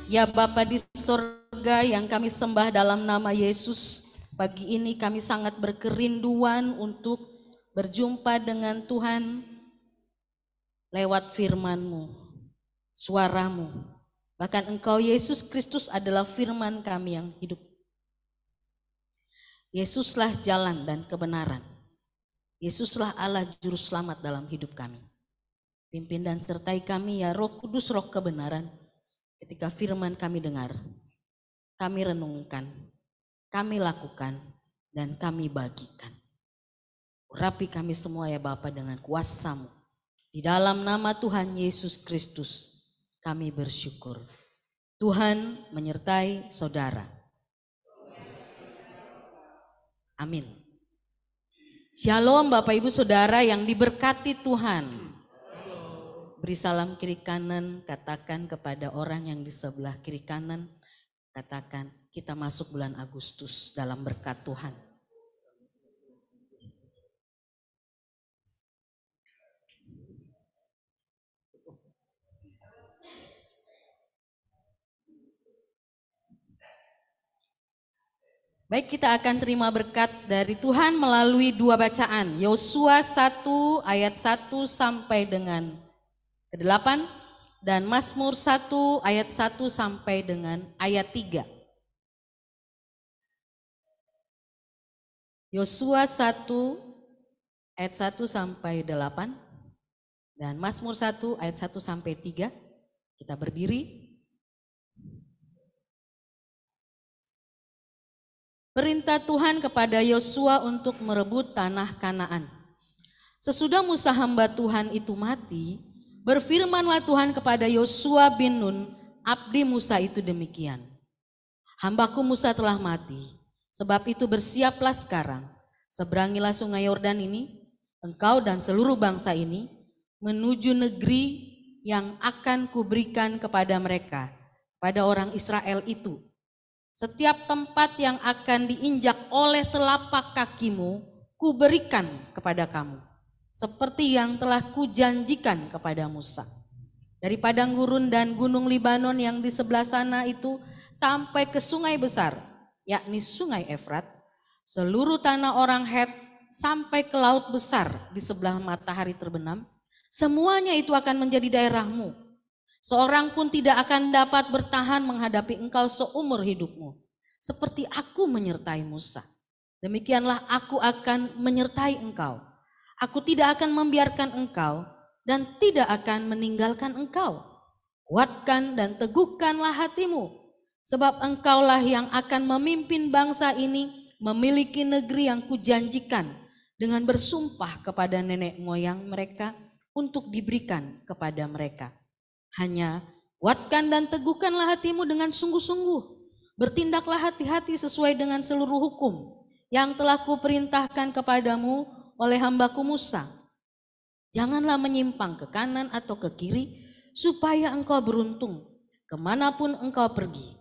Ya Bapa di sorga yang kami sembah dalam nama Yesus, pagi ini kami sangat berkerinduan untuk berjumpa dengan Tuhan lewat firman-Mu, suara-Mu. Bahkan Engkau Yesus Kristus adalah firman kami yang hidup. Yesuslah jalan dan kebenaran. Yesuslah Allah juru selamat dalam hidup kami. Pimpin dan sertai kami ya Roh Kudus, Roh kebenaran. Ketika firman kami dengar, kami renungkan, kami lakukan, dan kami bagikan. Urapi kami semua ya Bapa dengan kuasa-Mu. Di dalam nama Tuhan Yesus Kristus kami bersyukur. Tuhan menyertai saudara. Amin. Shalom Bapak Ibu Saudara yang diberkati Tuhan. Beri salam kiri kanan, katakan kepada orang yang di sebelah kiri kanan, katakan kita masuk bulan Agustus dalam berkat Tuhan. Baik, kita akan terima berkat dari Tuhan melalui dua bacaan. Yosua 1 ayat 1 sampai dengan ke-8 dan Mazmur 1 ayat 1 sampai dengan ayat 3. Yosua 1 ayat 1 sampai 8 dan Mazmur 1 ayat 1 sampai 3. Kita berdiri. Perintah Tuhan kepada Yosua untuk merebut tanah Kanaan. Sesudah Musa hamba Tuhan itu mati, berfirmanlah Tuhan kepada Yosua bin Nun, abdi Musa itu demikian. Hambaku Musa telah mati, sebab itu bersiaplah sekarang, seberangilah sungai Yordan ini, engkau dan seluruh bangsa ini, menuju negeri yang akan kuberikan kepada mereka, pada orang Israel itu. Setiap tempat yang akan diinjak oleh telapak kakimu, kuberikan kepada kamu. Seperti yang telah kujanjikan kepada Musa. Dari padang gurun dan gunung Libanon yang di sebelah sana itu sampai ke sungai besar, yakni sungai Efrat, seluruh tanah orang Het sampai ke laut besar di sebelah matahari terbenam, semuanya itu akan menjadi daerahmu. Seorang pun tidak akan dapat bertahan menghadapi engkau seumur hidupmu. Seperti aku menyertai Musa, demikianlah aku akan menyertai engkau. Aku tidak akan membiarkan engkau dan tidak akan meninggalkan engkau. Kuatkan dan teguhkanlah hatimu, sebab engkaulah yang akan memimpin bangsa ini memiliki negeri yang kujanjikan dengan bersumpah kepada nenek moyang mereka untuk diberikan kepada mereka. Hanya kuatkan dan teguhkanlah hatimu dengan sungguh-sungguh. Bertindaklah hati-hati sesuai dengan seluruh hukum yang telah kuperintahkan kepadamu oleh hambaku Musa. Janganlah menyimpang ke kanan atau ke kiri, supaya engkau beruntung kemanapun engkau pergi.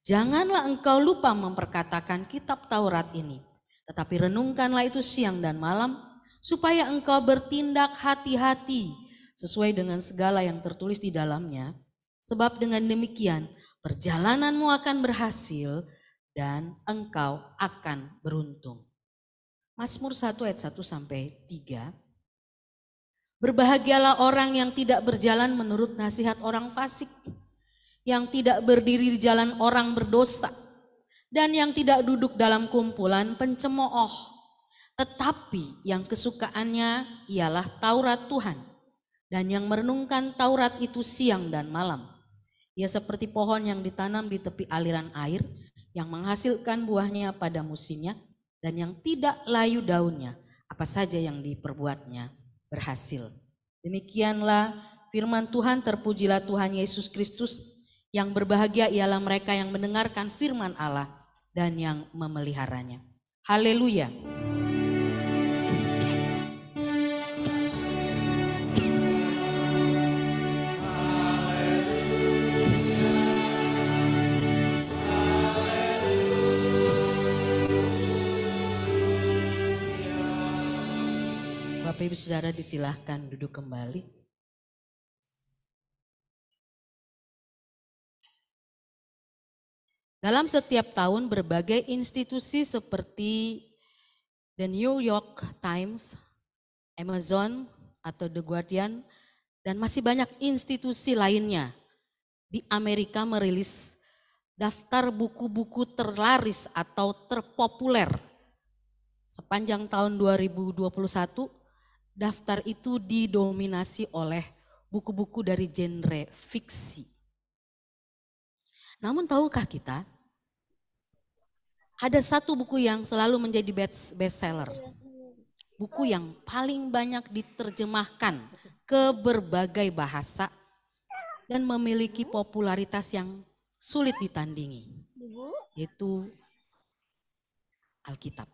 Janganlah engkau lupa memperkatakan kitab Taurat ini, tetapi renungkanlah itu siang dan malam, supaya engkau bertindak hati-hati sesuai dengan segala yang tertulis di dalamnya. Sebab dengan demikian perjalananmu akan berhasil dan engkau akan beruntung. Mazmur 1 ayat 1 sampai 3. Berbahagialah orang yang tidak berjalan menurut nasihat orang fasik, yang tidak berdiri di jalan orang berdosa, dan yang tidak duduk dalam kumpulan pencemooh, tetapi yang kesukaannya ialah Taurat Tuhan, dan yang merenungkan Taurat itu siang dan malam. Ia seperti pohon yang ditanam di tepi aliran air, yang menghasilkan buahnya pada musimnya, dan yang tidak layu daunnya, apa saja yang diperbuatnya berhasil. Demikianlah firman Tuhan. Terpujilah Tuhan Yesus Kristus. Yang berbahagia ialah mereka yang mendengarkan firman Allah dan yang memeliharanya. Haleluya. Bapak Ibu Saudara disilahkan duduk kembali. Dalam setiap tahun berbagai institusi seperti The New York Times, Amazon atau The Guardian, dan masih banyak institusi lainnya di Amerika merilis daftar buku-buku terlaris atau terpopuler. Sepanjang tahun 2021, daftar itu didominasi oleh buku-buku dari genre fiksi. Namun tahukah kita, ada satu buku yang selalu menjadi bestseller. Buku yang paling banyak diterjemahkan ke berbagai bahasa dan memiliki popularitas yang sulit ditandingi, yaitu Alkitab.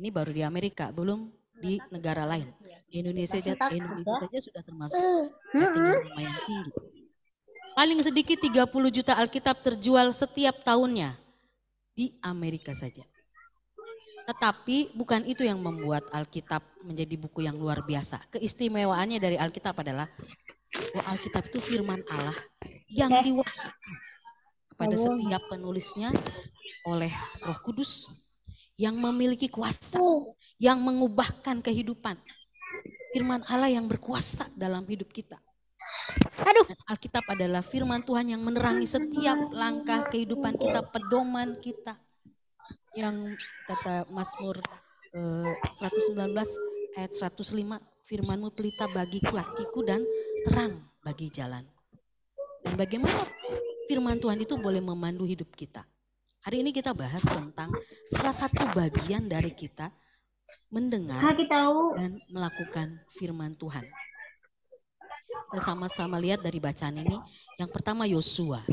Ini baru di Amerika, belum di negara lain. Di Indonesia saja sudah termasuk rating yang lumayan tinggi. Paling sedikit 30 juta Alkitab terjual setiap tahunnya di Amerika saja. Tetapi bukan itu yang membuat Alkitab menjadi buku yang luar biasa. Keistimewaannya dari Alkitab adalah bahwa Alkitab itu firman Allah yang diwahyukan kepada setiap penulisnya oleh Roh Kudus yang memiliki kuasa, yang mengubahkan kehidupan. Firman Allah yang berkuasa dalam hidup kita. Alkitab adalah firman Tuhan yang menerangi setiap langkah kehidupan kita, pedoman kita. Yang kata Mazmur 119 ayat 105, firman-Mu pelita bagi kakiku dan terang bagi jalan. Dan bagaimana firman Tuhan itu boleh memandu hidup kita. Hari ini kita bahas tentang salah satu bagian dari kita mendengar dan melakukan firman Tuhan. Kita sama-sama lihat dari bacaan ini. Yang pertama Yosua.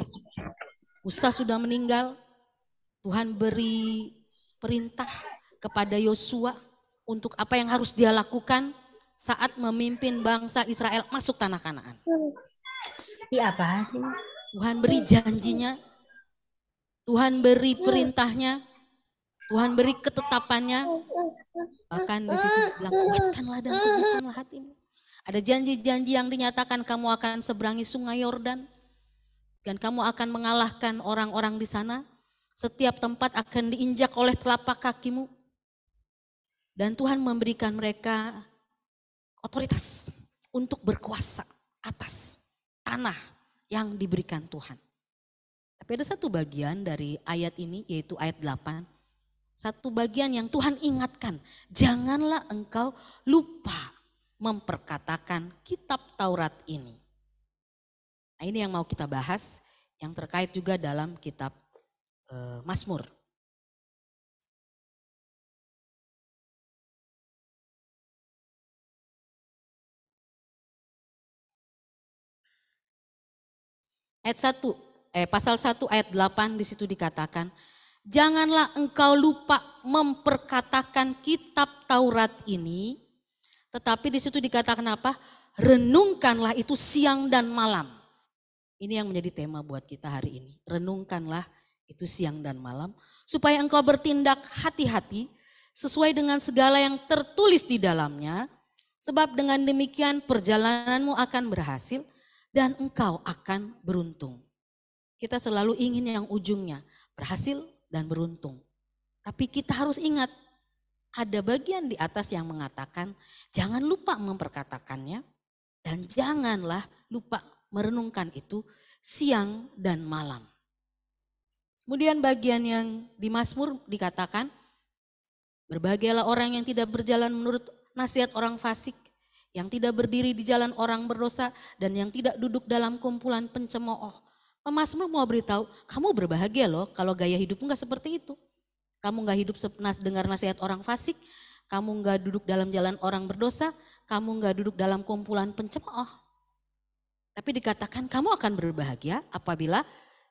Musa sudah meninggal. Tuhan beri perintah kepada Yosua untuk apa yang harus dia lakukan saat memimpin bangsa Israel masuk tanah Kanaan. Apa sih? Tuhan beri janjinya, Tuhan beri perintahnya, Tuhan beri ketetapannya. Bahkan di situ bilang kuatkanlah dan teguhkanlah hatimu. Ada janji-janji yang dinyatakan, kamu akan seberangi sungai Yordan dan kamu akan mengalahkan orang-orang di sana. Setiap tempat akan diinjak oleh telapak kakimu. Dan Tuhan memberikan mereka otoritas untuk berkuasa atas tanah yang diberikan Tuhan. Tapi ada satu bagian dari ayat ini, yaitu ayat 8. Satu bagian yang Tuhan ingatkan, janganlah engkau lupa memperkatakan kitab Taurat ini. Nah, ini yang mau kita bahas, yang terkait juga dalam kitab Mazmur. Pasal 1 ayat 8 di situ dikatakan, janganlah engkau lupa memperkatakan kitab Taurat ini, tetapi di situ dikatakan apa? Renungkanlah itu siang dan malam. Ini yang menjadi tema buat kita hari ini. Renungkanlah itu siang dan malam, supaya engkau bertindak hati-hati sesuai dengan segala yang tertulis di dalamnya, sebab dengan demikian perjalananmu akan berhasil dan engkau akan beruntung. Kita selalu ingin yang ujungnya berhasil dan beruntung. Tapi kita harus ingat, ada bagian di atas yang mengatakan jangan lupa memperkatakannya dan janganlah lupa merenungkan itu siang dan malam. Kemudian bagian yang di Mazmur dikatakan, berbahagialah orang yang tidak berjalan menurut nasihat orang fasik, yang tidak berdiri di jalan orang berdosa, dan yang tidak duduk dalam kumpulan pencemooh. Mazmur mau beritahu, kamu berbahagia loh kalau gaya hidupmu gak seperti itu. Kamu gak hidup dengar nasihat orang fasik, kamu gak duduk dalam jalan orang berdosa, kamu gak duduk dalam kumpulan pencemooh. Tapi dikatakan kamu akan berbahagia apabila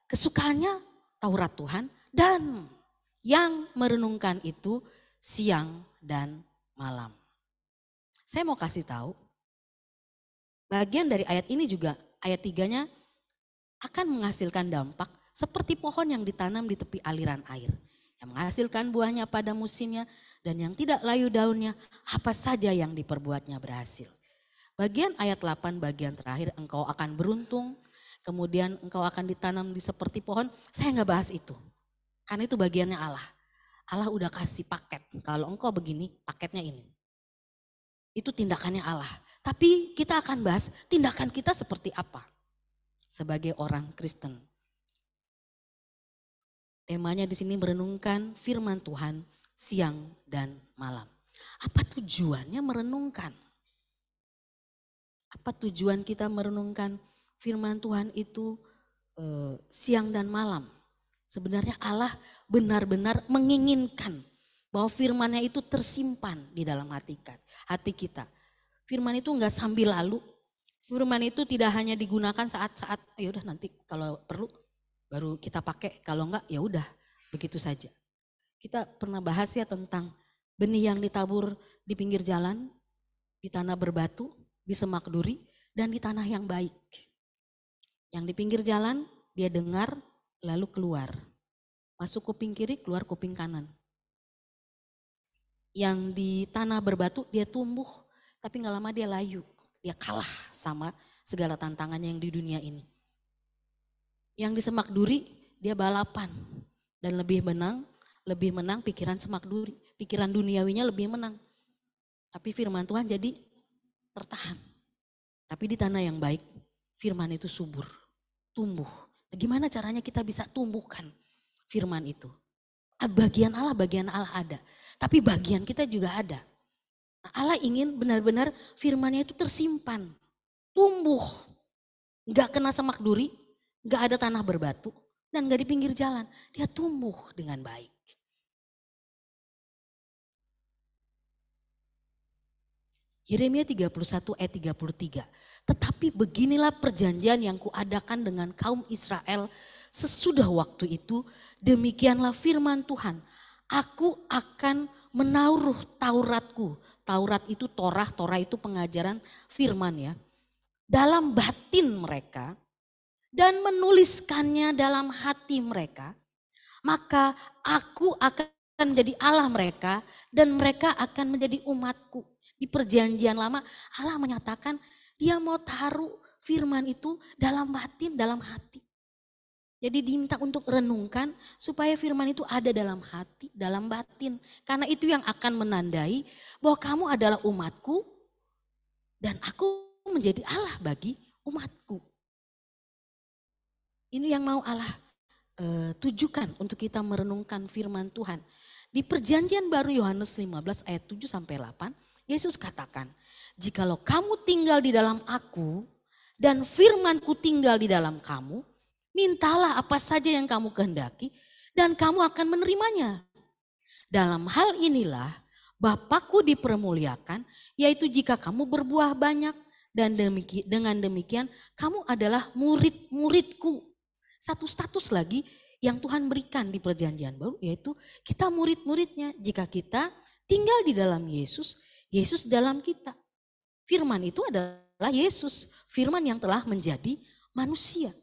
kesukaannya Taurat Tuhan dan yang merenungkan itu siang dan malam. Saya mau kasih tahu, bagian dari ayat ini juga, ayat 3-nya akan menghasilkan dampak seperti pohon yang ditanam di tepi aliran air. Yang menghasilkan buahnya pada musimnya dan yang tidak layu daunnya, apa saja yang diperbuatnya berhasil. Bagian ayat 8 bagian terakhir, engkau akan beruntung kemudian engkau akan ditanam di seperti pohon. Saya nggak bahas itu, karena itu bagiannya Allah. Allah udah kasih paket, kalau engkau begini paketnya ini. Itu tindakannya Allah. Tapi kita akan bahas tindakan kita seperti apa sebagai orang Kristen. Temanya di sini merenungkan firman Tuhan siang dan malam. Apa tujuannya merenungkan? Apa tujuan kita merenungkan firman Tuhan itu siang dan malam? Sebenarnya Allah benar-benar menginginkan bahwa firman-Nya itu tersimpan di dalam hati kita. Firman itu enggak sambil lalu. Firman itu tidak hanya digunakan saat-saat, ya udah nanti kalau perlu baru kita pakai, kalau enggak ya udah begitu saja. Kita pernah bahas ya tentang benih yang ditabur di pinggir jalan, di tanah berbatu, di semak duri, dan di tanah yang baik. Yang di pinggir jalan dia dengar lalu keluar. Masuk kuping kiri, keluar kuping kanan. Yang di tanah berbatu dia tumbuh, tapi gak lama dia layu. Dia kalah sama segala tantangannya yang di dunia ini. Yang di semak duri dia balapan dan lebih menang pikiran semak duri. Pikiran duniawinya lebih menang. Tapi firman Tuhan jadi tertahan. Tapi di tanah yang baik firman itu subur, tumbuh. Gimana caranya kita bisa tumbuhkan firman itu? Bagian Allah ada. Tapi bagian kita juga ada. Nah, Allah ingin benar-benar firman-Nya itu tersimpan, tumbuh. Gak kena semak duri, gak ada tanah berbatu, dan gak di pinggir jalan. Dia tumbuh dengan baik. Yeremia 31 ayat 33. Tetapi beginilah perjanjian yang kuadakan dengan kaum Israel sesudah waktu itu. Demikianlah firman Tuhan. Aku akan menaruh Tauratku. Taurat itu Torah itu pengajaran firman ya. Dalam batin mereka dan menuliskannya dalam hati mereka. Maka aku akan menjadi Allah mereka dan mereka akan menjadi umatku. Di perjanjian lama Allah menyatakan dia mau taruh firman itu dalam batin, dalam hati. Jadi diminta untuk renungkan supaya firman itu ada dalam hati, dalam batin. Karena itu yang akan menandai bahwa kamu adalah umatku dan aku menjadi Allah bagi umatku. Ini yang mau Allah tujukan untuk kita merenungkan firman Tuhan. Di perjanjian baru Yohanes 15 ayat 7 sampai 8, Yesus katakan, jikalau kamu tinggal di dalam aku dan firmanku tinggal di dalam kamu, mintalah apa saja yang kamu kehendaki dan kamu akan menerimanya. Dalam hal inilah Bapakku dipermuliakan, yaitu jika kamu berbuah banyak dan dengan demikian kamu adalah murid-muridku. Satu status lagi yang Tuhan berikan di perjanjian baru, yaitu kita murid-muridnya. Jika kita tinggal di dalam Yesus, Yesus dalam kita. Firman itu adalah Yesus, firman yang telah menjadi manusia.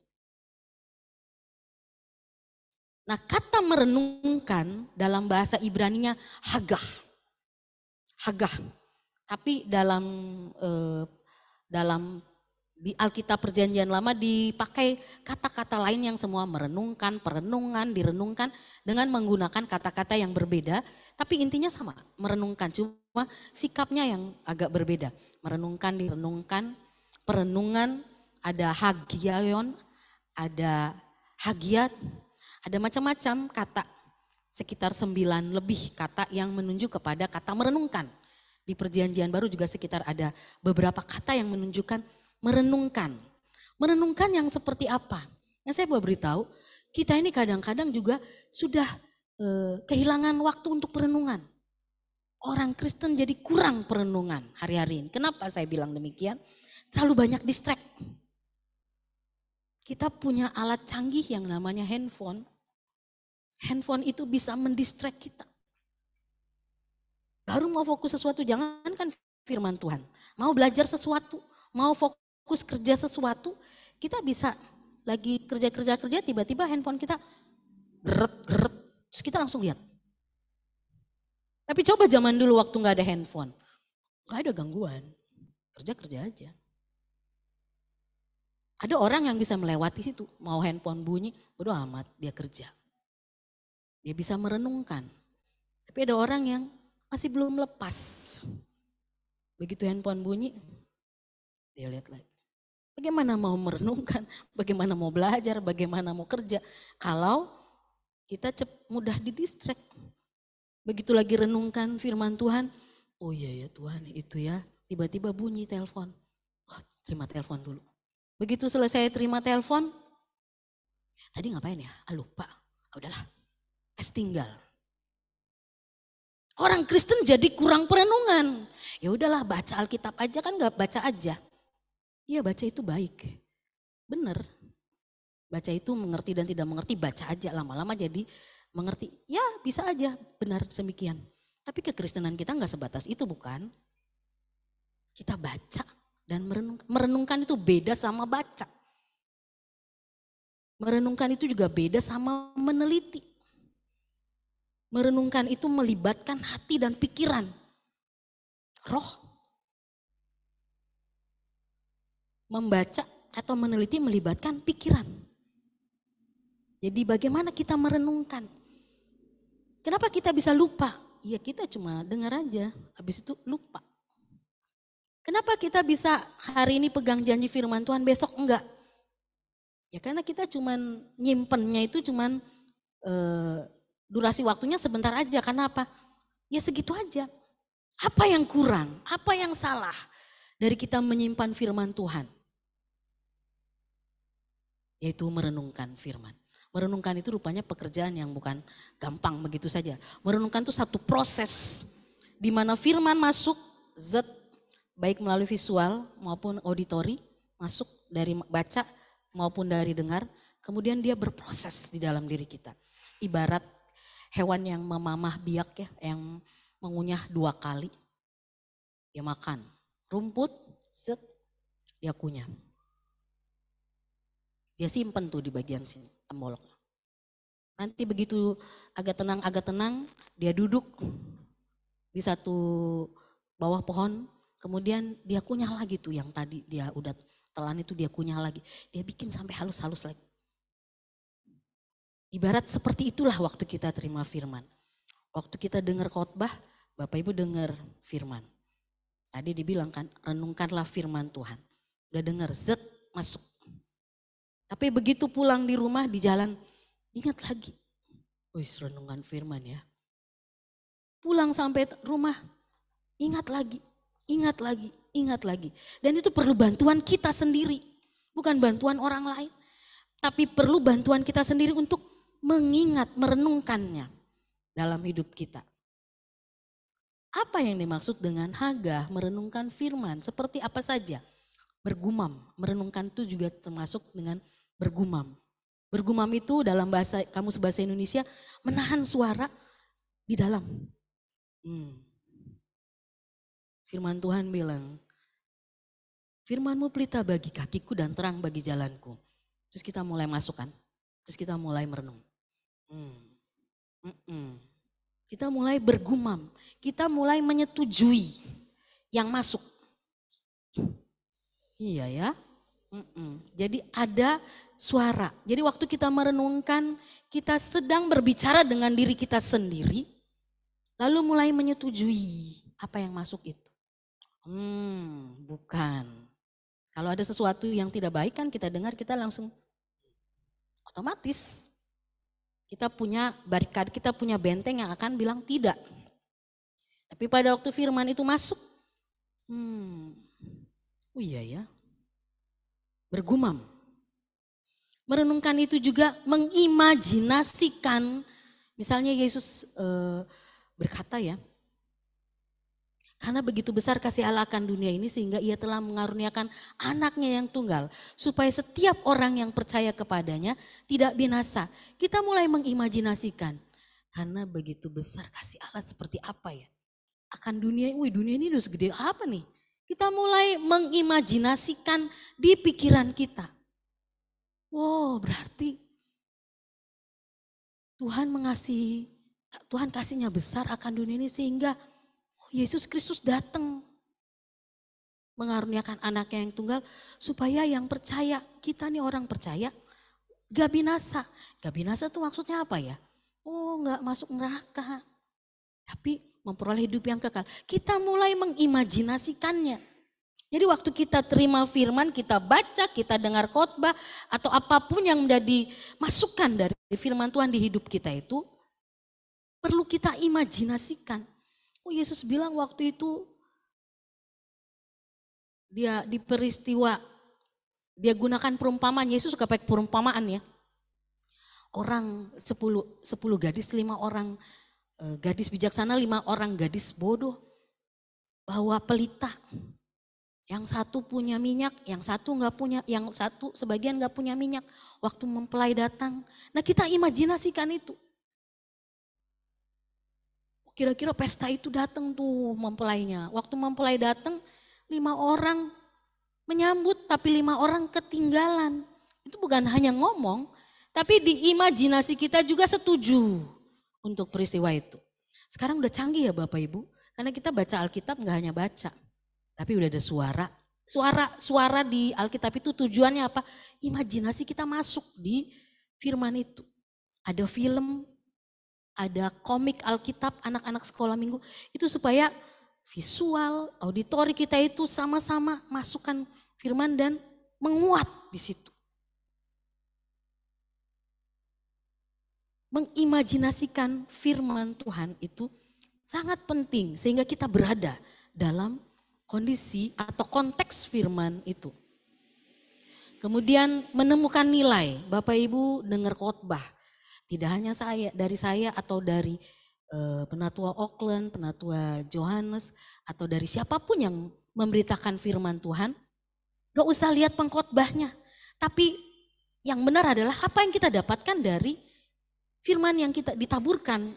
Nah, kata merenungkan dalam bahasa Ibraninya hagah. Hagah. Tapi dalam di Alkitab Perjanjian Lama dipakai kata-kata lain yang semua merenungkan, perenungan, direnungkan dengan menggunakan kata-kata yang berbeda. Tapi intinya sama, merenungkan. Cuma sikapnya yang agak berbeda. Merenungkan, direnungkan, perenungan, ada hagion, ada hagiat, ada macam-macam kata. Sekitar 9 lebih kata yang menunjuk kepada kata merenungkan. Di Perjanjian Baru juga sekitar ada beberapa kata yang menunjukkan merenungkan. Merenungkan yang seperti apa? Yang saya mau beritahu, kita ini kadang-kadang juga sudah kehilangan waktu untuk perenungan. Orang Kristen jadi kurang perenungan hari-hari ini. Kenapa saya bilang demikian? Terlalu banyak distract. Kita punya alat canggih yang namanya handphone. Handphone itu bisa mendistract kita. Baru mau fokus sesuatu, jangankan firman Tuhan. Mau belajar sesuatu, mau fokus kerja sesuatu, kita bisa lagi kerja tiba-tiba handphone kita geret, terus kita langsung lihat. Tapi coba zaman dulu waktu gak ada handphone, gak ada gangguan, kerja aja. Ada orang yang bisa melewati situ, mau handphone bunyi, bodo amat dia kerja. Dia bisa merenungkan. Tapi ada orang yang masih belum lepas. Begitu handphone bunyi, dia lihat lagi. Bagaimana mau merenungkan, bagaimana mau belajar, bagaimana mau kerja. Kalau kita mudah didistract. Begitu lagi renungkan firman Tuhan, oh iya ya Tuhan itu ya, tiba-tiba bunyi telepon. Oh, terima telepon dulu. Begitu selesai terima telepon, tadi ngapain ya? Lupa. Udahlah, tinggal. Orang Kristen jadi kurang perenungan. Ya udahlah, baca Alkitab aja kan nggak baca aja. Iya, baca itu baik. Bener. Baca itu mengerti dan tidak mengerti, baca aja, lama-lama jadi mengerti. Ya bisa aja, benar demikian. Tapi kekristenan kita nggak sebatas itu, bukan? Kita baca dan merenungkan. Merenungkan itu beda sama baca. Merenungkan itu juga beda sama meneliti. Merenungkan itu melibatkan hati dan pikiran. Roh. Membaca atau meneliti melibatkan pikiran. Jadi bagaimana kita merenungkan? Kenapa kita bisa lupa? Ya kita cuma dengar aja, habis itu lupa. Kenapa kita bisa hari ini pegang janji firman Tuhan, besok enggak? Ya karena kita cuman nyimpennya itu cuman durasi waktunya sebentar aja. Karena apa? Ya segitu aja. Apa yang kurang? Apa yang salah dari kita menyimpan firman Tuhan? Yaitu merenungkan firman. Merenungkan itu rupanya pekerjaan yang bukan gampang begitu saja. Merenungkan itu satu proses di mana firman masuk, zat baik melalui visual maupun auditori, masuk dari baca maupun dari dengar, kemudian dia berproses di dalam diri kita. Ibarat hewan yang memamah biak ya, yang mengunyah 2 kali, dia makan rumput, zat, dia kunyah. Dia simpen tuh di bagian sini, tembolok. Nanti begitu agak tenang, dia duduk di satu bawah pohon, kemudian dia kunyah lagi tuh yang tadi dia udah telan itu dia kunyah lagi. Dia bikin sampai halus-halus lagi. Ibarat seperti itulah waktu kita terima firman. Waktu kita dengar khotbah, Bapak Ibu dengar firman. Tadi dibilang kan, renungkanlah firman Tuhan. Udah dengar, zet masuk. Tapi begitu pulang di rumah, di jalan, ingat lagi. Wis renungan firman ya. Pulang sampai rumah, ingat lagi, ingat lagi, ingat lagi. Dan itu perlu bantuan kita sendiri. Bukan bantuan orang lain. Tapi perlu bantuan kita sendiri untuk mengingat, merenungkannya dalam hidup kita. Apa yang dimaksud dengan Hagah merenungkan firman? Seperti apa saja? Bergumam, merenungkan itu juga termasuk dengan bergumam. Bergumam itu dalam kamus bahasa Indonesia menahan suara di dalam. Firman Tuhan bilang, firman-Mu pelita bagi kakiku dan terang bagi jalanku. Terus kita mulai masukkan, terus kita mulai merenung. Kita mulai bergumam, kita mulai menyetujui yang masuk. Iya ya. Jadi ada suara. Jadi waktu kita merenungkan, kita sedang berbicara dengan diri kita sendiri, lalu mulai menyetujui apa yang masuk itu. Bukan. Kalau ada sesuatu yang tidak baik kan kita dengar, kita langsung otomatis. Kita punya barikade, kita punya benteng yang akan bilang tidak. Tapi pada waktu firman itu masuk, oh iya ya. Bergumam. Merenungkan itu juga mengimajinasikan, misalnya Yesus berkata ya, karena begitu besar kasih Allah akan dunia ini sehingga ia telah mengaruniakan anaknya yang tunggal. Supaya setiap orang yang percaya kepadanya tidak binasa. Kita mulai mengimajinasikan, karena begitu besar kasih Allah seperti apa ya. Akan dunia ini udah segede apa nih. Kita mulai mengimajinasikan di pikiran kita. Wow, berarti Tuhan kasihnya besar akan dunia ini sehingga Yesus Kristus datang. mengaruniakan anaknya yang tunggal supaya yang percaya, kita nih orang percaya gak binasa. Gak binasa tuh maksudnya apa ya? Oh gak masuk neraka, tapi memperoleh hidup yang kekal. Kita mulai mengimajinasikannya. Jadi waktu kita terima firman, kita baca, kita dengar khotbah atau apapun yang menjadi masukan dari firman Tuhan di hidup kita itu perlu kita imajinasikan. Oh Yesus bilang waktu itu dia di peristiwa, dia gunakan perumpamaan, Yesus suka pakai perumpamaan ya. Orang 10 gadis, 5 orang gadis bijaksana, 5 orang gadis bodoh bawa pelita. Yang satu punya minyak, yang satu nggak punya, yang satu sebagian nggak punya minyak. Waktu mempelai datang, nah kita imajinasikan itu. Kira-kira pesta itu datang tuh mempelainya. Waktu mempelai datang, 5 orang menyambut, tapi 5 orang ketinggalan. Itu bukan hanya ngomong, tapi di imajinasi kita juga setuju untuk peristiwa itu. Sekarang udah canggih ya Bapak Ibu, karena kita baca Alkitab nggak hanya baca. Tapi udah ada suara. Suara di Alkitab itu tujuannya apa? Imajinasi kita masuk di firman itu. Ada film, ada komik Alkitab anak-anak sekolah minggu. Itu supaya visual, auditori kita itu sama-sama masukkan firman dan menguat di situ. Mengimajinasikan firman Tuhan itu sangat penting sehingga kita berada dalam kondisi atau konteks firman itu. Kemudian menemukan nilai, Bapak Ibu dengar khotbah. Tidak hanya dari saya atau dari penatua Auckland, penatua Johannes, atau dari siapapun yang memberitakan firman Tuhan. Gak usah lihat pengkhotbahnya. Tapi yang benar adalah apa yang kita dapatkan dari firman yang kita ditaburkan.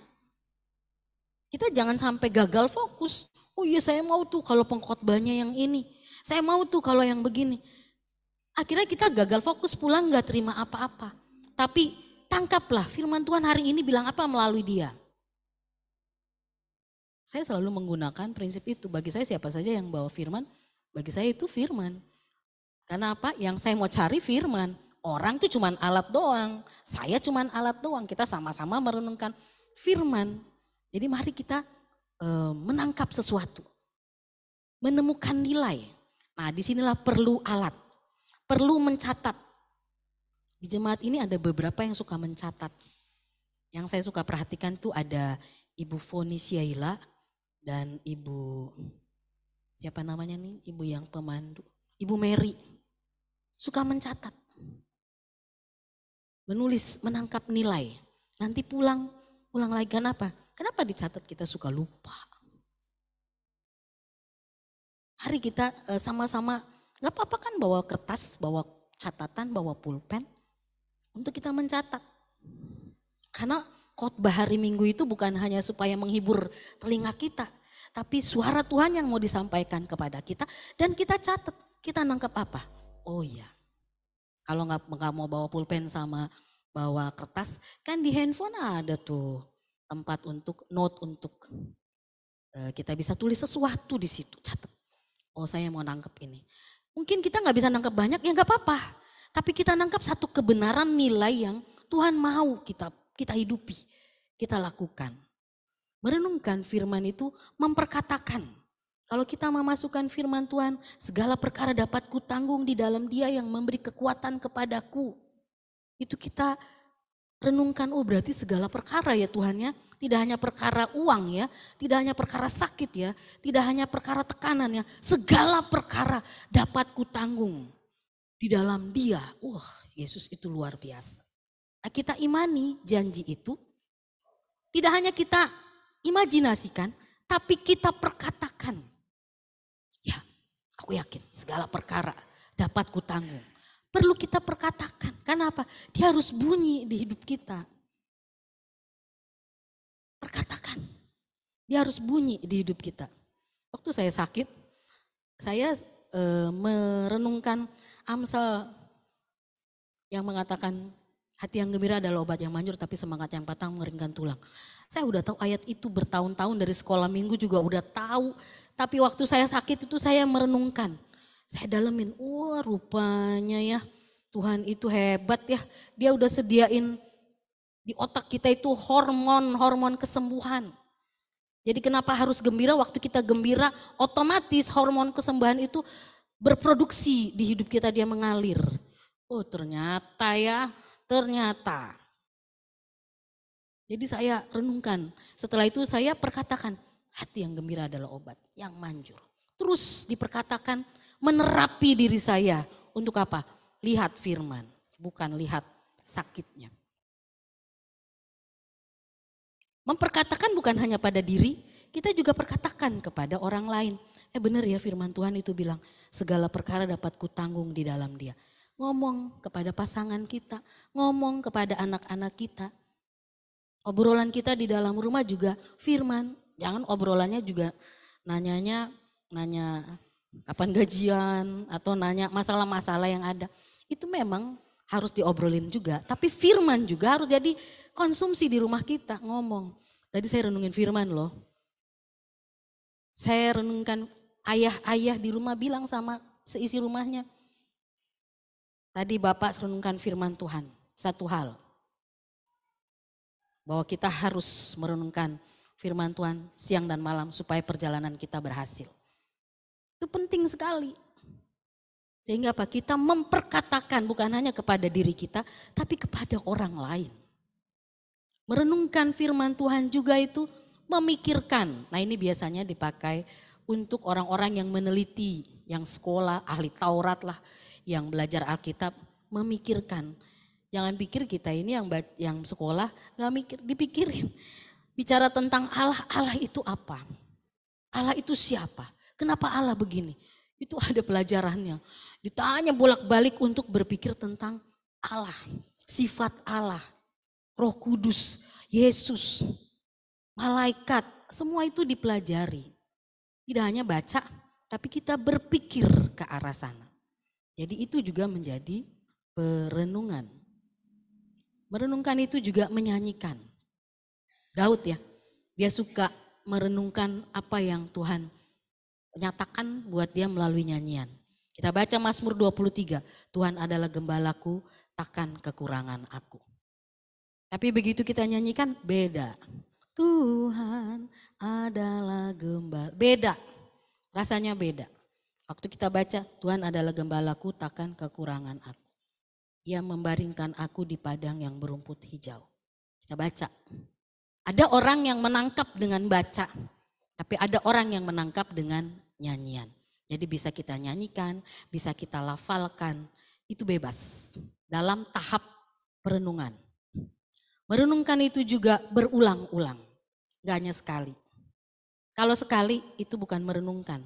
Kita jangan sampai gagal fokus. Oh iya saya mau tuh kalau pengkhotbahnya yang ini. Saya mau tuh kalau yang begini. Akhirnya kita gagal fokus pulang gak terima apa-apa. Tapi tangkaplah firman Tuhan hari ini bilang apa melalui dia. Saya selalu menggunakan prinsip itu. Bagi saya siapa saja yang bawa firman, bagi saya itu firman. Karena apa? Yang saya mau cari firman. Orang itu cuma alat doang. Saya cuma alat doang. Kita sama-sama merenungkan firman. Jadi mari kita menangkap sesuatu, menemukan nilai. Nah disinilah perlu alat, perlu mencatat. Di jemaat ini ada beberapa yang suka mencatat. Yang saya suka perhatikan tuh ada Ibu Foni Syaila dan Ibu, siapa namanya nih, Ibu yang pemandu, Ibu Mary. Suka mencatat, menulis, menangkap nilai. Nanti pulang lagi, kenapa? Kenapa dicatat kita suka lupa? Hari kita sama-sama, gak apa-apa kan bawa kertas, bawa catatan, bawa pulpen. Untuk kita mencatat. Karena khotbah hari Minggu itu bukan hanya supaya menghibur telinga kita. Tapi suara Tuhan yang mau disampaikan kepada kita. Dan kita catat, kita nangkep apa? Oh iya, kalau gak mau bawa pulpen sama bawa kertas, kan di handphone ada tuh tempat untuk note, untuk kita bisa tulis sesuatu di situ, catat. Oh saya mau nangkep ini. Mungkin kita nggak bisa nangkep banyak, ya nggak apa-apa. Tapi kita nangkep satu kebenaran nilai yang Tuhan mau kita hidupi, kita lakukan. Merenungkan firman itu memperkatakan. Kalau kita memasukkan firman Tuhan, segala perkara dapat kutanggung di dalam Dia yang memberi kekuatan kepadaku. Itu kita renungkan, oh berarti segala perkara ya Tuhan ya. Tidak hanya perkara uang ya, tidak hanya perkara sakit ya, tidak hanya perkara tekanan ya. Segala perkara dapat kutanggung di dalam Dia. Wah, Yesus itu luar biasa. Nah, kita imani janji itu, tidak hanya kita imajinasikan, tapi kita perkatakan. Ya, aku yakin segala perkara dapat kutanggung. Perlu kita perkatakan. Kenapa? Dia harus bunyi di hidup kita. Perkatakan. Dia harus bunyi di hidup kita. Waktu saya sakit, saya merenungkan Amsal yang mengatakan Hati yang gembira adalah obat yang manjur, tapi semangat yang patah mengeringkan tulang. Saya udah tahu ayat itu bertahun-tahun, dari sekolah minggu juga udah tahu. Tapi waktu saya sakit itu saya merenungkan. Saya dalemin, wah rupanya ya Tuhan itu hebat ya. Dia udah sediain di otak kita itu hormon kesembuhan. Jadi kenapa harus gembira? Waktu kita gembira otomatis hormon kesembuhan itu berproduksi di hidup kita, dia mengalir. Oh ternyata ya. Ternyata. Jadi saya renungkan. Setelah itu saya perkatakan, hati yang gembira adalah obat yang manjur. Terus diperkatakan, menerapi diri saya. Untuk apa? Lihat firman, bukan lihat sakitnya. Memperkatakan bukan hanya pada diri, kita juga perkatakan kepada orang lain. Benar ya firman Tuhan itu bilang, segala perkara dapat kutanggung di dalam Dia. Ngomong kepada pasangan kita, ngomong kepada anak-anak kita. Obrolan kita di dalam rumah juga firman. Jangan obrolannya juga nanya kapan gajian atau nanya masalah-masalah yang ada. Itu memang harus diobrolin juga. Tapi firman juga harus jadi konsumsi di rumah kita, ngomong. Tadi saya renungin firman loh. Saya renungkan ayah-ayah di rumah bilang sama seisi rumahnya. Tadi Bapak renungkan firman Tuhan, satu hal. Bahwa kita harus merenungkan firman Tuhan siang dan malam supaya perjalanan kita berhasil. Itu penting sekali. Sehingga apa? Kita memperkatakan bukan hanya kepada diri kita, tapi kepada orang lain. Merenungkan firman Tuhan juga itu memikirkan. Nah ini biasanya dipakai untuk orang-orang yang meneliti, yang sekolah, ahli Taurat lah. Yang belajar Alkitab memikirkan. Jangan pikir kita ini yang sekolah gak mikir, dipikirin. Bicara tentang Allah, Allah itu apa? Allah itu siapa? Kenapa Allah begini? Itu ada pelajarannya. Ditanya bolak-balik untuk berpikir tentang Allah. Sifat Allah, Roh Kudus, Yesus, malaikat. Semua itu dipelajari. Tidak hanya baca, tapi kita berpikir ke arah sana. Jadi itu juga menjadi perenungan. Merenungkan itu juga menyanyikan. Daud ya, dia suka merenungkan apa yang Tuhan nyatakan buat dia melalui nyanyian. Kita baca Mazmur 23, Tuhan adalah gembalaku, takkan kekurangan aku. Tapi begitu kita nyanyikan beda. Tuhan adalah gembala, beda, rasanya beda. Waktu kita baca, Tuhan adalah gembalaku, takkan kekurangan aku. Dia membaringkan aku di padang yang berumput hijau. Kita baca. Ada orang yang menangkap dengan baca, tapi ada orang yang menangkap dengan nyanyian. Jadi bisa kita nyanyikan, bisa kita lafalkan, itu bebas. Dalam tahap perenungan. Merenungkan itu juga berulang-ulang, gak hanya sekali. Kalau sekali itu bukan merenungkan.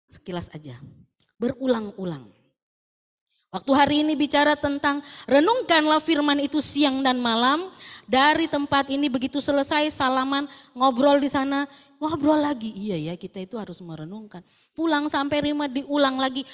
Sekilas aja, berulang-ulang. Waktu hari ini bicara tentang renungkanlah firman itu siang dan malam. Dari tempat ini begitu selesai salaman ngobrol di sana, ngobrol lagi. Iya ya, kita itu harus merenungkan. Pulang sampai rumah diulang lagi.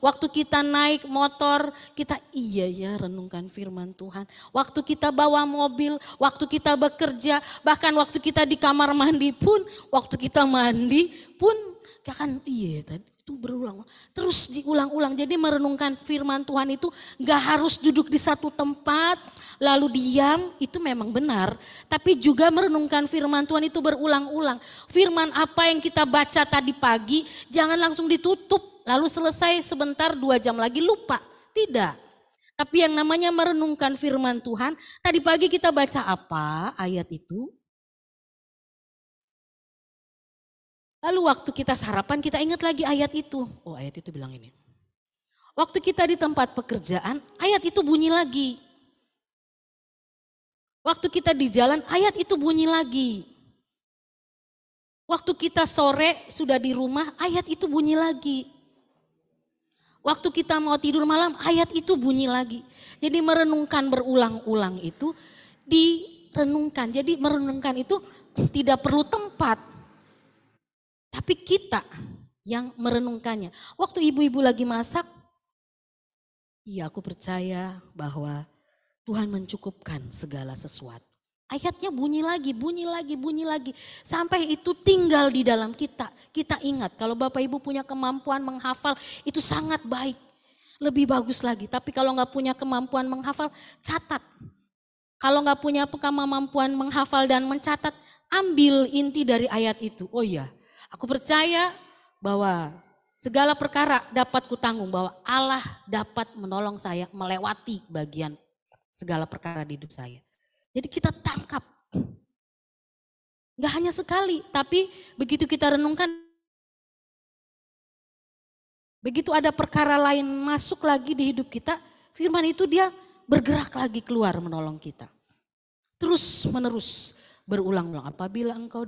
Waktu kita naik motor, kita iya ya renungkan firman Tuhan. Waktu kita bawa mobil, waktu kita bekerja, bahkan waktu kita di kamar mandi pun, waktu kita mandi pun, kan iya tadi. Itu berulang, terus diulang-ulang. Jadi merenungkan firman Tuhan itu gak harus duduk di satu tempat lalu diam, itu memang benar. Tapi juga merenungkan firman Tuhan itu berulang-ulang. Firman apa yang kita baca tadi pagi jangan langsung ditutup lalu selesai sebentar 2 jam lagi lupa. Tidak. Tapi yang namanya merenungkan firman Tuhan, tadi pagi kita baca apa ayat itu? Lalu waktu kita sarapan kita ingat lagi ayat itu. Oh ayat itu bilang ini. Waktu kita di tempat pekerjaan ayat itu bunyi lagi. Waktu kita di jalan ayat itu bunyi lagi. Waktu kita sore sudah di rumah ayat itu bunyi lagi. Waktu kita mau tidur malam ayat itu bunyi lagi. Jadi merenungkan berulang-ulang itu direnungkan. Jadi merenungkan itu tidak perlu tempat. Tapi kita yang merenungkannya. Waktu ibu-ibu lagi masak, Iya, aku percaya bahwa Tuhan mencukupkan segala sesuatu. Ayatnya bunyi lagi, bunyi lagi, bunyi lagi. Sampai itu tinggal di dalam kita. Kita ingat kalau Bapak Ibu punya kemampuan menghafal itu sangat baik. Lebih bagus lagi. Tapi kalau nggak punya kemampuan menghafal, catat. Kalau nggak punya kemampuan menghafal dan mencatat, ambil inti dari ayat itu. Oh iya, aku percaya bahwa segala perkara dapat kutanggung, bahwa Allah dapat menolong saya melewati bagian segala perkara di hidup saya. Jadi kita tangkap. Gak hanya sekali, tapi begitu kita renungkan, begitu ada perkara lain masuk lagi di hidup kita, firman itu dia bergerak lagi keluar menolong kita. Terus menerus berulang-ulang. Apabila engkau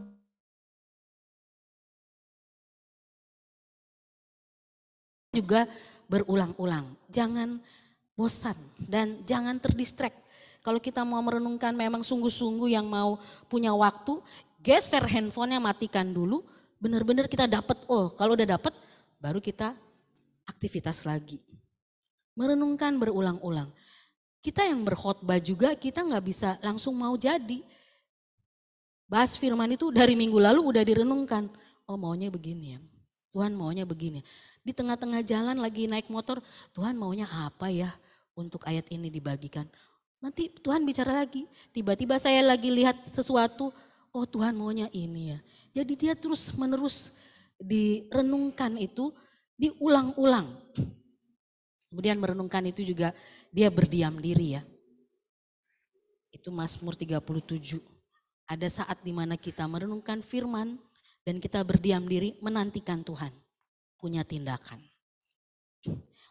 juga berulang-ulang. Jangan bosan dan jangan terdistract. Kalau kita mau merenungkan memang sungguh-sungguh yang mau punya waktu, geser handphonenya, matikan dulu. Benar-benar kita dapat, kalau udah dapat baru kita aktivitas lagi. Merenungkan berulang-ulang. Kita yang berkhotbah juga kita nggak bisa langsung mau jadi. Bahas firman itu dari minggu lalu udah direnungkan. Oh maunya begini ya, Tuhan maunya begini. Di tengah-tengah jalan lagi naik motor, Tuhan maunya apa ya untuk ayat ini dibagikan. Nanti Tuhan bicara lagi, tiba-tiba saya lagi lihat sesuatu, oh Tuhan maunya ini ya. Jadi dia terus menerus direnungkan itu, diulang-ulang. Kemudian merenungkan itu juga dia berdiam diri ya. Itu Mazmur 37. Ada saat dimana kita merenungkan firman dan kita berdiam diri menantikan Tuhan punya tindakan.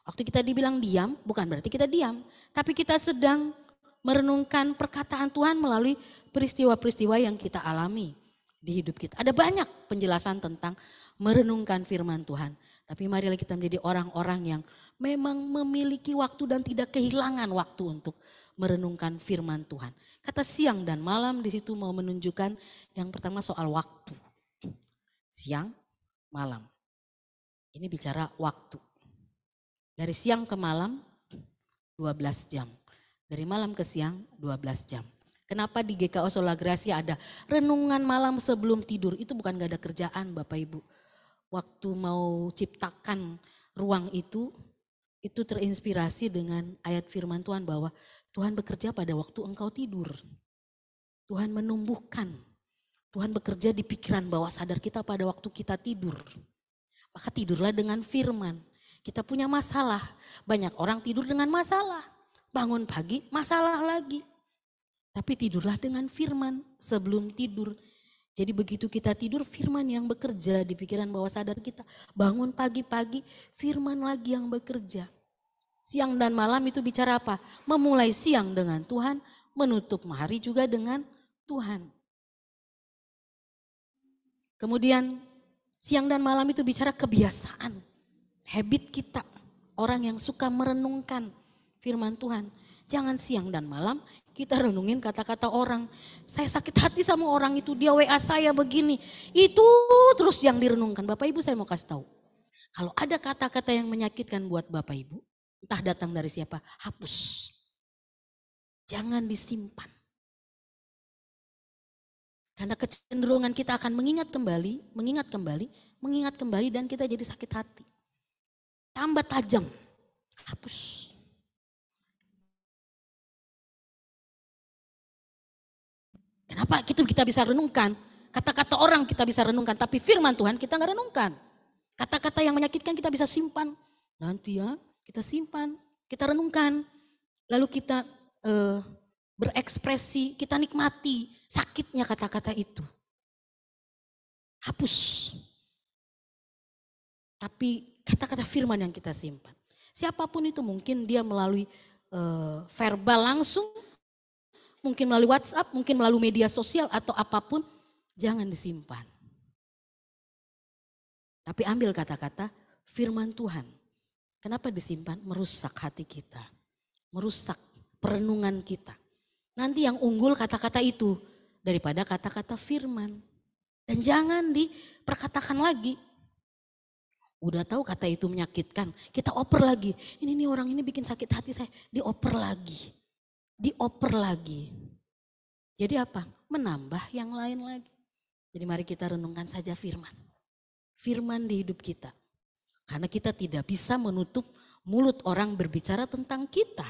Waktu kita dibilang diam bukan berarti kita diam. Tapi kita sedang merenungkan perkataan Tuhan melalui peristiwa-peristiwa yang kita alami di hidup kita. Ada banyak penjelasan tentang merenungkan firman Tuhan. Tapi marilah kita menjadi orang-orang yang memang memiliki waktu dan tidak kehilangan waktu untuk merenungkan firman Tuhan. Kata siang dan malam di situ mau menunjukkan yang pertama soal waktu. Siang, malam. Ini bicara waktu. Dari siang ke malam 12 jam. Dari malam ke siang 12 jam. Kenapa di GKO Sola Gracia ada renungan malam sebelum tidur? Itu bukan gak ada kerjaan Bapak Ibu. Waktu mau ciptakan ruang itu terinspirasi dengan ayat firman Tuhan bahwa Tuhan bekerja pada waktu engkau tidur. Tuhan menumbuhkan. Tuhan bekerja di pikiran bawah sadar kita pada waktu kita tidur. Maka tidurlah dengan firman. Kita punya masalah. Banyak orang tidur dengan masalah. Bangun pagi masalah lagi. Tapi tidurlah dengan firman sebelum tidur. Jadi begitu kita tidur firman yang bekerja di pikiran bawah sadar kita. Bangun pagi-pagi firman lagi yang bekerja. Siang dan malam itu bicara apa? Memulai siang dengan Tuhan, menutup hari juga dengan Tuhan. Kemudian siang dan malam itu bicara kebiasaan, habit kita. Orang yang suka merenungkan firman Tuhan. Jangan siang dan malam kita renungin kata-kata orang. Saya sakit hati sama orang itu, dia WA saya begini. Itu terus yang direnungkan. Bapak Ibu saya mau kasih tahu. Kalau ada kata-kata yang menyakitkan buat Bapak Ibu, entah datang dari siapa, hapus. Jangan disimpan. Karena kecenderungan kita akan mengingat kembali dan kita jadi sakit hati. Tambah tajam, hapus. Kenapa kita bisa renungkan? Kata-kata orang kita bisa renungkan, tapi firman Tuhan kita nggak renungkan. Kata-kata yang menyakitkan kita bisa simpan. Nanti ya kita simpan, kita renungkan. Lalu kita berekspresi, kita nikmati sakitnya kata-kata itu. Hapus. Tapi kata-kata firman yang kita simpan. Siapapun itu mungkin dia melalui verbal langsung, mungkin melalui WhatsApp, mungkin melalui media sosial atau apapun, jangan disimpan. Tapi ambil kata-kata firman Tuhan. Kenapa disimpan? Merusak hati kita. Merusak perenungan kita. Nanti yang unggul kata-kata itu daripada kata-kata firman. Dan jangan diperkatakan lagi. Udah tahu kata itu menyakitkan, kita oper lagi. Ini orang ini bikin sakit hati saya, dioper lagi. Dioper lagi. Jadi apa? Menambah yang lain lagi. Jadi mari kita renungkan saja firman. Firman di hidup kita. Karena kita tidak bisa menutup mulut orang berbicara tentang kita.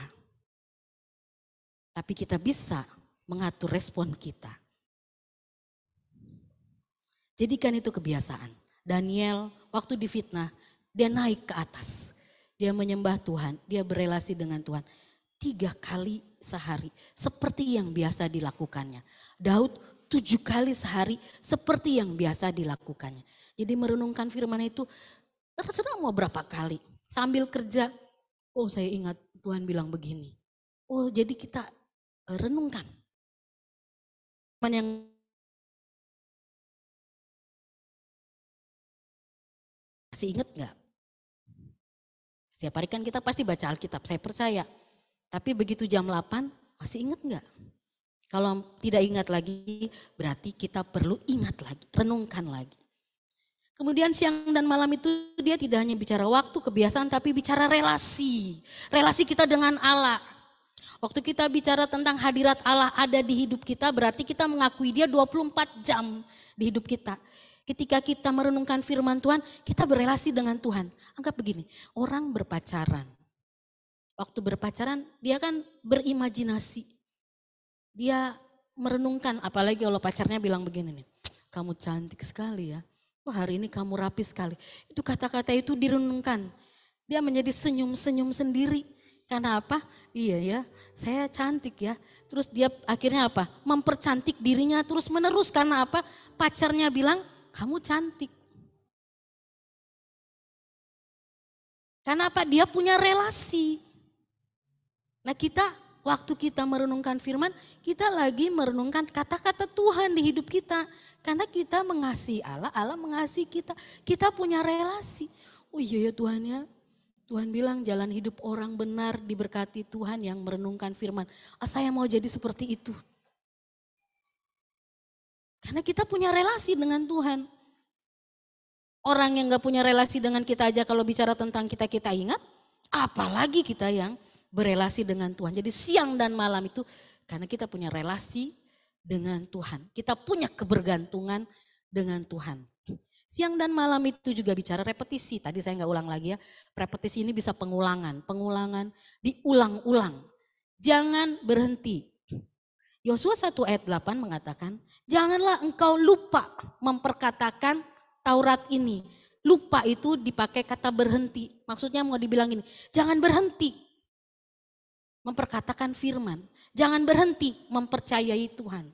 Tapi kita bisa mengatur respon kita. Jadikan itu kebiasaan. Daniel waktu difitnah, dia naik ke atas. Dia menyembah Tuhan, dia berelasi dengan Tuhan. 3 kali sehari, seperti yang biasa dilakukannya. Daud 7 kali sehari, seperti yang biasa dilakukannya. Jadi merenungkan firman itu, terserah mau berapa kali. Sambil kerja, oh saya ingat Tuhan bilang begini. Oh jadi kita renungkan. Firman yang masih ingat gak? Setiap hari kan kita pasti baca Alkitab, saya percaya. Tapi begitu jam 8, masih ingat gak? Kalau tidak ingat lagi, berarti kita perlu ingat lagi, renungkan lagi. Kemudian siang dan malam itu dia tidak hanya bicara waktu, kebiasaan, tapi bicara relasi. Relasi kita dengan Allah. Waktu kita bicara tentang hadirat Allah ada di hidup kita, berarti kita mengakui dia 24 jam di hidup kita. Ketika kita merenungkan firman Tuhan, kita berelasi dengan Tuhan. Anggap begini, orang berpacaran. Waktu berpacaran dia kan berimajinasi. Dia merenungkan, apalagi kalau pacarnya bilang begini nih. Kamu cantik sekali ya. Oh hari ini kamu rapi sekali. Itu kata-kata itu direnungkan. Dia menjadi senyum-senyum sendiri. Karena apa? Iya ya, saya cantik ya. Terus dia akhirnya apa? Mempercantik dirinya terus menerus. Karena apa? Pacarnya bilang, kamu cantik. Karena apa? Dia punya relasi. Nah kita, waktu kita merenungkan firman, kita lagi merenungkan kata-kata Tuhan di hidup kita. Karena kita mengasihi Allah, Allah mengasihi kita. Kita punya relasi. Oh iya ya Tuhan ya. Tuhan bilang jalan hidup orang benar diberkati Tuhan yang merenungkan firman. Saya mau jadi seperti itu. Karena kita punya relasi dengan Tuhan. Orang yang gak punya relasi dengan kita aja kalau bicara tentang kita ingat. Apalagi kita yang berelasi dengan Tuhan. Jadi siang dan malam itu karena kita punya relasi dengan Tuhan. Kita punya kebergantungan dengan Tuhan. Siang dan malam itu juga bicara repetisi. Tadi saya gak ulang lagi ya. Repetisi ini bisa pengulangan. Pengulangan diulang-ulang. Jangan berhenti. Yosua 1 ayat 8 mengatakan, janganlah engkau lupa memperkatakan Taurat ini. Lupa itu dipakai kata berhenti. Maksudnya mau dibilang gini, jangan berhenti memperkatakan firman. Jangan berhenti mempercayai Tuhan.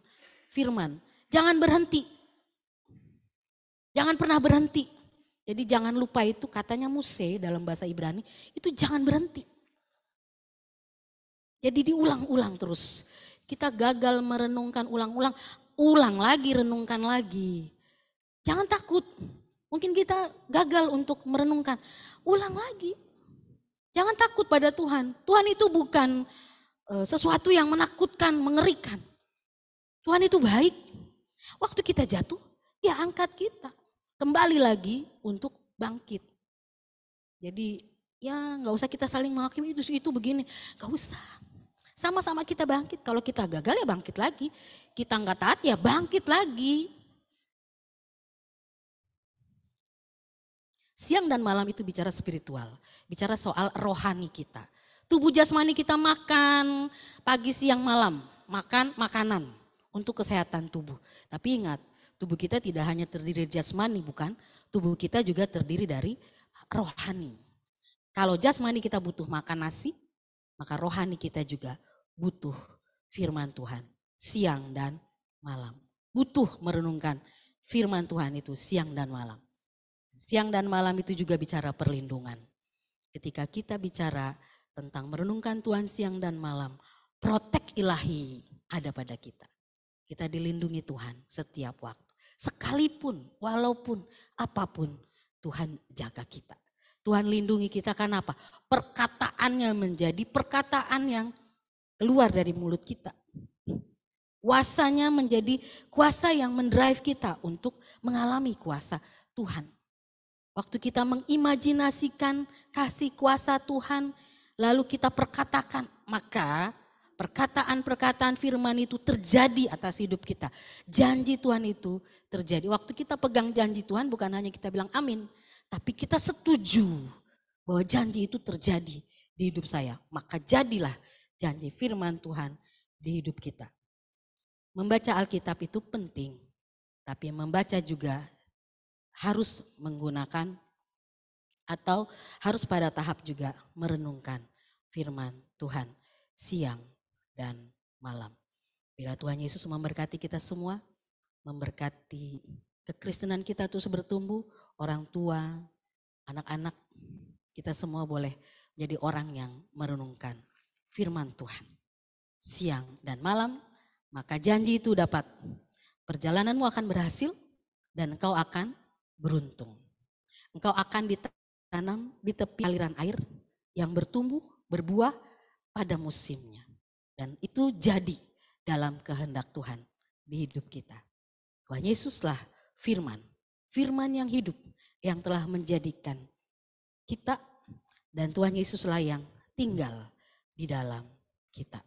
Firman. Jangan berhenti. Jangan pernah berhenti. Jadi jangan lupa itu katanya Muse dalam bahasa Ibrani. Itu jangan berhenti. Jadi diulang-ulang terus. Kita gagal merenungkan ulang-ulang. Ulang lagi, renungkan lagi. Jangan takut, mungkin kita gagal untuk merenungkan. Ulang lagi, jangan takut pada Tuhan. Tuhan itu bukan sesuatu yang menakutkan, mengerikan. Tuhan itu baik. Waktu kita jatuh, dia angkat kita. Kembali lagi untuk bangkit. Jadi ya gak usah kita saling menghakimi itu begini. Gak usah. Sama-sama kita bangkit. Kalau kita gagal ya bangkit lagi. Kita gak taat ya bangkit lagi. Siang dan malam itu bicara spiritual, bicara soal rohani kita. Tubuh jasmani kita makan pagi, siang, malam, makan makanan untuk kesehatan tubuh. Tapi ingat, tubuh kita tidak hanya terdiri dari jasmani, bukan? Tubuh kita juga terdiri dari rohani. Kalau jasmani kita butuh makan nasi, maka rohani kita juga butuh firman Tuhan siang dan malam. Butuh merenungkan firman Tuhan itu siang dan malam. Siang dan malam itu juga bicara perlindungan. Ketika kita bicara tentang merenungkan Tuhan siang dan malam, protek ilahi ada pada kita. Kita dilindungi Tuhan setiap waktu. Sekalipun, walaupun, apapun, Tuhan jaga kita. Tuhan lindungi kita karena apa? Perkataannya menjadi perkataan yang keluar dari mulut kita. Kuasanya menjadi kuasa yang mendrive kita untuk mengalami kuasa Tuhan. Waktu kita mengimajinasikan kasih kuasa Tuhan, lalu kita perkatakan, maka perkataan-perkataan firman itu terjadi atas hidup kita. Janji Tuhan itu terjadi. Waktu kita pegang janji Tuhan bukan hanya kita bilang amin, tapi kita setuju bahwa janji itu terjadi di hidup saya. Maka jadilah janji firman Tuhan di hidup kita. Membaca Alkitab itu penting, tapi membaca juga harus menggunakan atau harus pada tahap juga merenungkan firman Tuhan siang dan malam. Bila Tuhan Yesus memberkati kita semua, memberkati kekristenan kita terus bertumbuh, orang tua, anak-anak, kita semua boleh menjadi orang yang merenungkan firman Tuhan siang dan malam, maka janji itu dapat, perjalananmu akan berhasil dan engkau akan beruntung. Engkau akan ditanam di tepi aliran air yang bertumbuh, berbuah pada musimnya. Dan itu jadi dalam kehendak Tuhan di hidup kita. Tuhan Yesuslah firman, firman yang hidup yang telah menjadikan kita, dan Tuhan Yesuslah yang tinggal di dalam kita.